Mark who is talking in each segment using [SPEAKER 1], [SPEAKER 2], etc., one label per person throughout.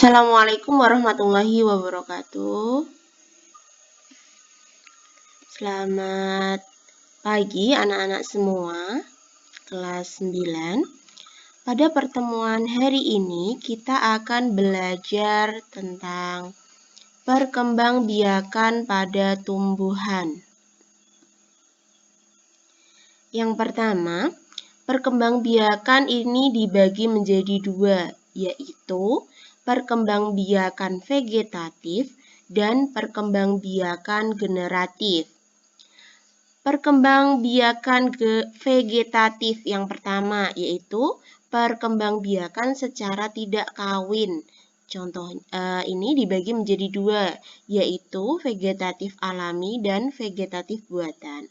[SPEAKER 1] Assalamualaikum warahmatullahi wabarakatuh. Selamat pagi anak-anak semua, kelas 9. Pada pertemuan hari ini kita akan belajar tentang perkembangbiakan pada tumbuhan. Yang pertama, perkembangbiakan ini dibagi menjadi dua, yaitu perkembangbiakan vegetatif dan perkembangbiakan generatif. Perkembangbiakan vegetatif yang pertama yaitu perkembangbiakan secara tidak kawin. Contoh ini dibagi menjadi dua, yaitu vegetatif alami dan vegetatif buatan.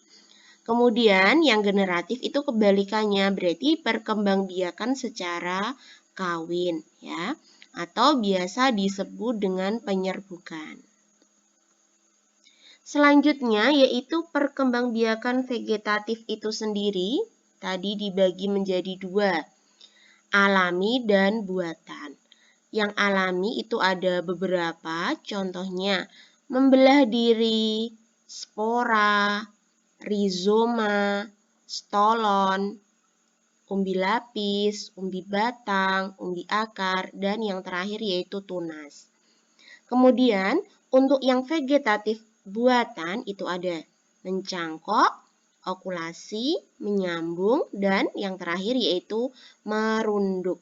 [SPEAKER 1] Kemudian yang generatif itu kebalikannya, berarti perkembangbiakan secara kawin ya, atau biasa disebut dengan penyerbukan. Selanjutnya yaitu perkembangbiakan vegetatif itu sendiri tadi dibagi menjadi dua, alami dan buatan. Yang alami itu ada beberapa, contohnya membelah diri, spora, rizoma, stolon, umbi lapis, umbi batang, umbi akar, dan yang terakhir yaitu tunas. Kemudian untuk yang vegetatif buatan itu ada mencangkok, okulasi, menyambung, dan yang terakhir yaitu merunduk.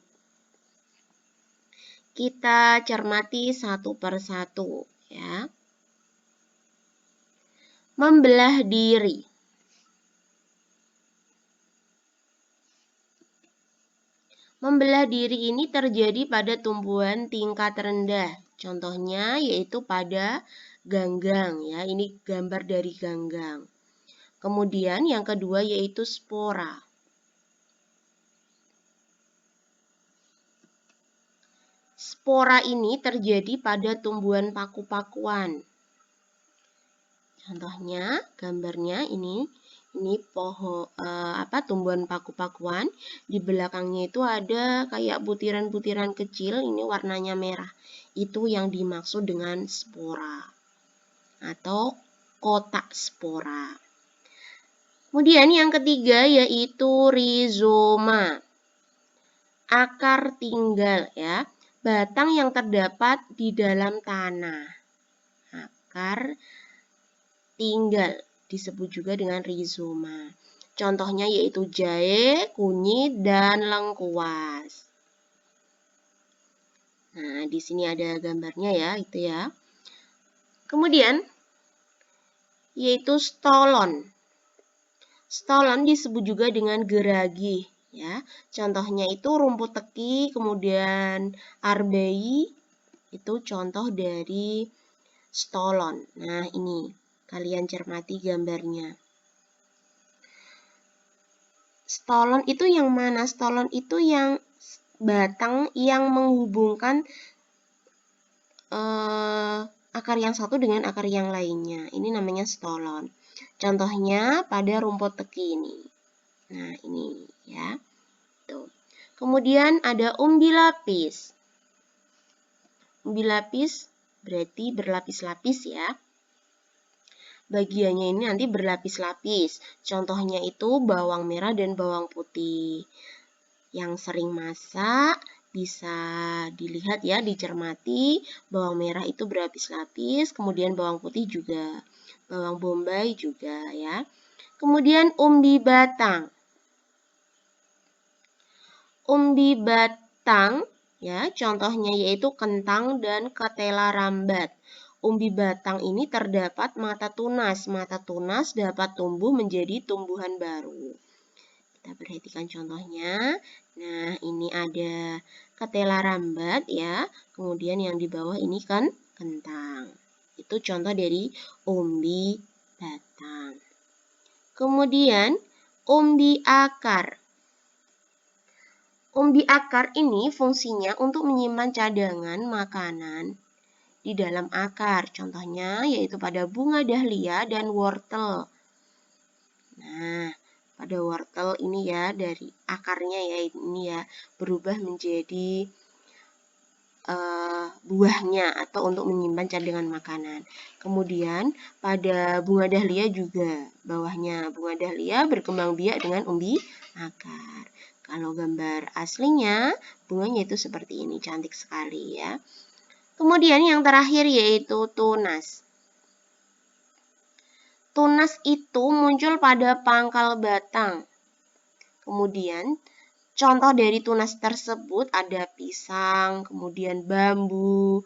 [SPEAKER 1] Kita cermati satu persatu ya. Membelah diri. Membelah diri ini terjadi pada tumbuhan tingkat rendah. Contohnya yaitu pada ganggang ya. Ini gambar dari ganggang. Kemudian yang kedua yaitu spora. Spora ini terjadi pada tumbuhan paku-pakuan. Contohnya gambarnya ini tumbuhan paku-pakuan, di belakangnya itu ada kayak butiran-butiran kecil, ini warnanya merah. Itu yang dimaksud dengan spora atau kotak spora. Kemudian yang ketiga yaitu rizoma. Akar tinggal ya, batang yang terdapat di dalam tanah. Akar tinggal disebut juga dengan rizoma. Contohnya yaitu jahe, kunyit, dan lengkuas. Nah, di sini ada gambarnya ya, itu ya. Kemudian yaitu stolon. Stolon disebut juga dengan geragi ya. Contohnya itu rumput teki, kemudian arbei, itu contoh dari stolon. Nah, ini kalian cermati gambarnya. Stolon itu yang mana? Stolon itu yang batang yang menghubungkan akar yang satu dengan akar yang lainnya. Ini namanya stolon. Contohnya pada rumput teki ini. Nah, ini ya. Tuh. Kemudian ada umbi lapis. Umbi lapis berarti berlapis-lapis ya. Bagiannya ini nanti berlapis-lapis. Contohnya itu bawang merah dan bawang putih. Yang sering masak bisa dilihat ya, dicermati. Bawang merah itu berlapis-lapis, kemudian bawang putih juga. Bawang bombay juga ya. Kemudian umbi batang. Umbi batang ya, contohnya yaitu kentang dan ketela rambat. Umbi batang ini terdapat mata tunas. Mata tunas dapat tumbuh menjadi tumbuhan baru. Kita perhatikan contohnya. Nah, ini ada ketela rambat ya. Kemudian yang di bawah ini kan kentang. Itu contoh dari umbi batang. Kemudian umbi akar. Umbi akar ini fungsinya untuk menyimpan cadangan makanan di dalam akar. Contohnya yaitu pada bunga dahlia dan wortel. Nah, pada wortel ini ya, dari akarnya ya ini ya berubah menjadi buahnya atau untuk menyimpan cadangan makanan. Kemudian pada bunga dahlia juga bawahnya bunga dahlia berkembang biak dengan umbi akar. Kalau gambar aslinya bunganya itu seperti ini, cantik sekali ya. Kemudian yang terakhir yaitu tunas. Tunas itu muncul pada pangkal batang. Kemudian contoh dari tunas tersebut ada pisang, kemudian bambu,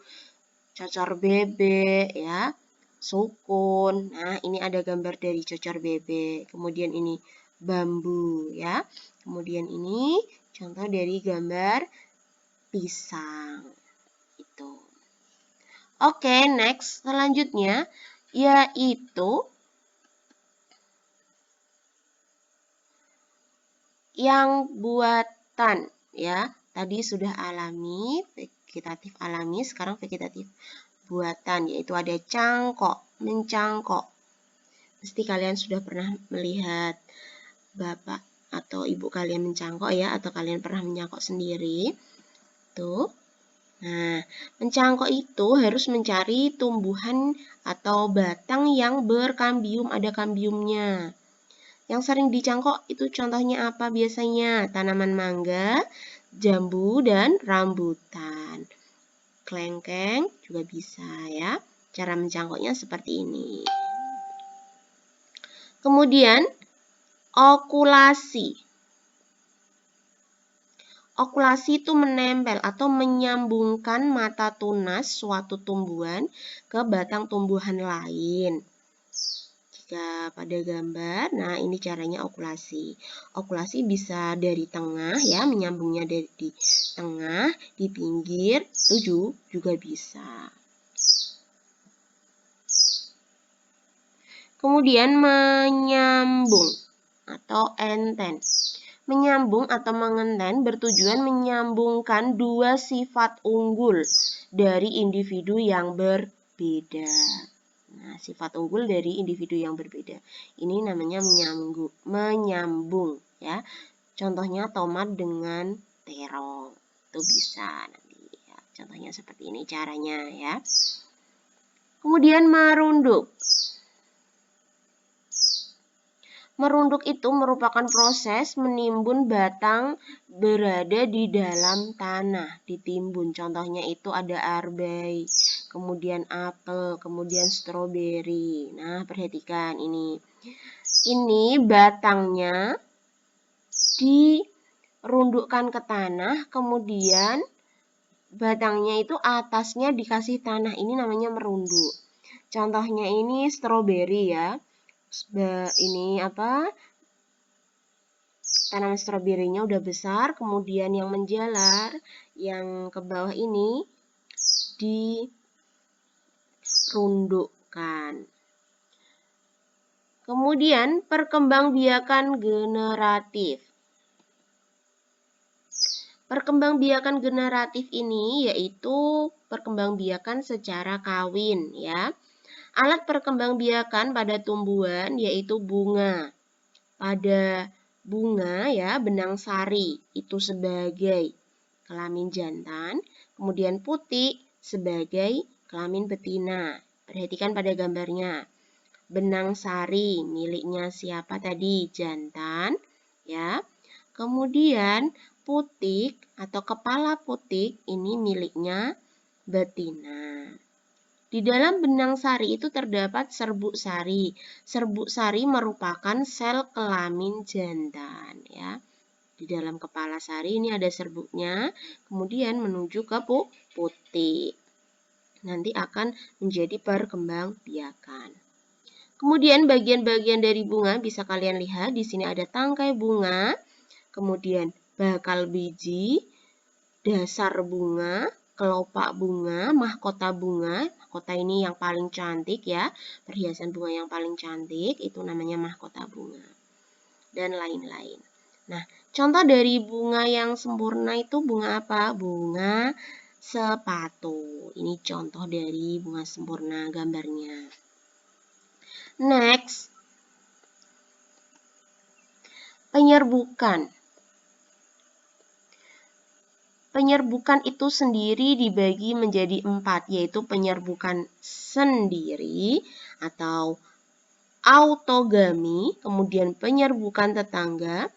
[SPEAKER 1] cocor bebek ya, sukun. Nah, ini ada gambar dari cocor bebek. Kemudian ini bambu ya. Kemudian ini contoh dari gambar pisang. Itu. Oke, next selanjutnya yaitu yang buatan ya. Tadi sudah alami, vegetatif alami, sekarang vegetatif buatan, yaitu ada cangkok, mencangkok. Pasti kalian sudah pernah melihat bapak atau ibu kalian mencangkok ya, atau kalian pernah menyangkok sendiri. Tuh. Nah, mencangkok itu harus mencari tumbuhan atau batang yang berkambium, ada kambiumnya. Yang sering dicangkok itu contohnya apa biasanya? Tanaman mangga, jambu, dan rambutan. Kelengkeng juga bisa ya. Cara mencangkoknya seperti ini. Kemudian okulasi. Okulasi itu menempel atau menyambungkan mata tunas suatu tumbuhan ke batang tumbuhan lain. Jika pada gambar, nah ini caranya okulasi. Okulasi bisa dari tengah ya, menyambungnya dari di tengah, di pinggir, itu juga bisa. Kemudian menyambung atau enten. Menyambung atau mengenten bertujuan menyambungkan dua sifat unggul dari individu yang berbeda. Nah, sifat unggul dari individu yang berbeda. Ini namanya menyambung ya. Contohnya tomat dengan terong. Itu bisa nanti ya. Contohnya seperti ini caranya ya. Kemudian merunduk. Merunduk itu merupakan proses menimbun batang berada di dalam tanah, ditimbun. Contohnya itu ada arbai, kemudian apel, kemudian stroberi. Nah, perhatikan ini. Ini batangnya dirundukkan ke tanah, kemudian batangnya itu atasnya dikasih tanah. Ini namanya merunduk. Contohnya ini stroberi ya. Ini apa? Tanaman stroberinya udah besar, kemudian yang menjalar, yang ke bawah ini dirundukkan. Kemudian perkembangbiakan generatif. Perkembangbiakan generatif ini yaitu perkembangbiakan secara kawin ya. Alat perkembangbiakan pada tumbuhan yaitu bunga. Pada bunga ya, benang sari itu sebagai kelamin jantan, kemudian putik sebagai kelamin betina. Perhatikan pada gambarnya. Benang sari miliknya siapa tadi? Jantan ya. Kemudian putik atau kepala putik ini miliknya betina. Di dalam benang sari itu terdapat serbuk sari. Serbuk sari merupakan sel kelamin jantan ya. Di dalam kepala sari ini ada serbuknya, kemudian menuju ke putik. Nanti akan menjadi perkembangbiakan. Kemudian bagian-bagian dari bunga bisa kalian lihat di sini ada tangkai bunga, kemudian bakal biji, dasar bunga, kelopak bunga, mahkota bunga. Mahkota ini yang paling cantik ya, perhiasan bunga yang paling cantik itu namanya mahkota bunga. Dan lain-lain. Nah, contoh dari bunga yang sempurna itu bunga apa? Bunga sepatu. Ini contoh dari bunga sempurna gambarnya. Next, penyerbukan. Penyerbukan itu sendiri dibagi menjadi 4, yaitu penyerbukan sendiri atau autogami, kemudian penyerbukan tetangga,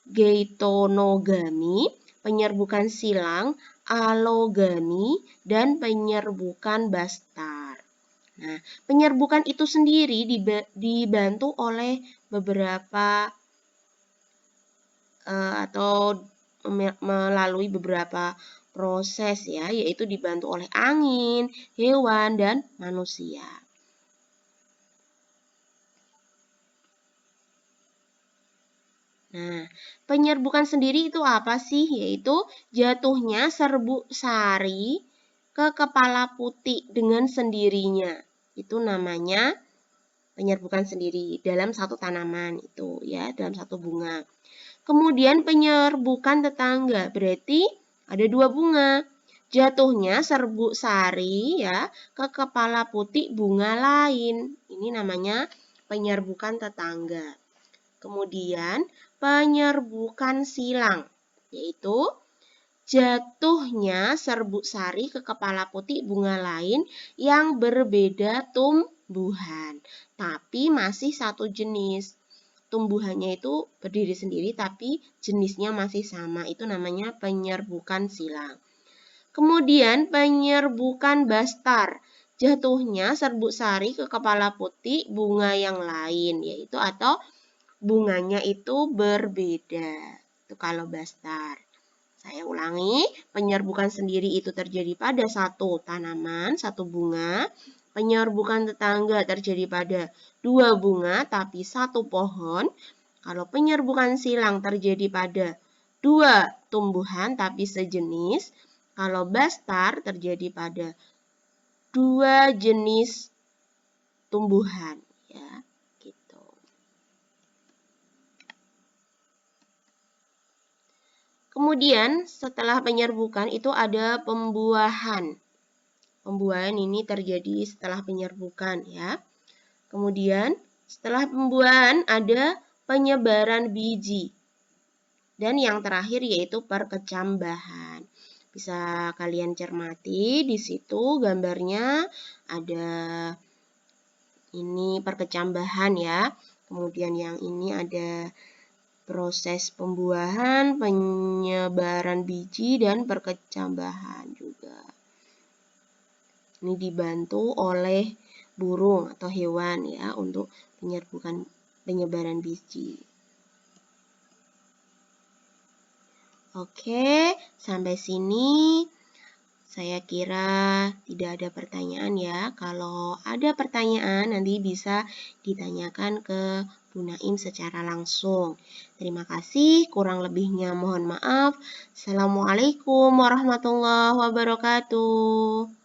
[SPEAKER 1] geitonogami, penyerbukan silang, allogami, dan penyerbukan bastar. Nah, penyerbukan itu sendiri dibantu oleh beberapa atau melalui beberapa proses ya, yaitu dibantu oleh angin, hewan, dan manusia. Nah, penyerbukan sendiri itu apa sih? Yaitu jatuhnya serbuk sari ke kepala putik dengan sendirinya. Itu namanya penyerbukan sendiri dalam satu tanaman itu ya, dalam satu bunga. Kemudian penyerbukan tetangga, berarti ada 2 bunga. Jatuhnya serbuk sari ya ke kepala putik bunga lain. Ini namanya penyerbukan tetangga. Kemudian penyerbukan silang, yaitu jatuhnya serbuk sari ke kepala putik bunga lain yang berbeda tumbuhan, tapi masih satu jenis. Tumbuhannya itu berdiri sendiri tapi jenisnya masih sama. Itu namanya penyerbukan silang. Kemudian penyerbukan bastar. Jatuhnya serbuk sari ke kepala putik bunga yang lain, yaitu atau bunganya itu berbeda. Itu kalau bastar. Saya ulangi, penyerbukan sendiri itu terjadi pada satu tanaman, satu bunga. Penyerbukan tetangga terjadi pada 2 bunga tapi satu pohon. Kalau penyerbukan silang terjadi pada 2 tumbuhan tapi sejenis. Kalau bastar terjadi pada 2 jenis tumbuhan. Ya, gitu. Kemudian setelah penyerbukan itu ada pembuahan. Pembuahan ini terjadi setelah penyerbukan ya. Kemudian setelah pembuahan ada penyebaran biji. Dan yang terakhir yaitu perkecambahan. Bisa kalian cermati di situ gambarnya ada ini perkecambahan ya. Kemudian yang ini ada proses pembuahan, penyebaran biji, dan perkecambahan juga. Ini dibantu oleh burung atau hewan ya untuk penyebaran biji. Oke, sampai sini saya kira tidak ada pertanyaan ya. Kalau ada pertanyaan nanti bisa ditanyakan ke Bu Naim secara langsung. Terima kasih, kurang lebihnya mohon maaf. Assalamualaikum warahmatullahi wabarakatuh.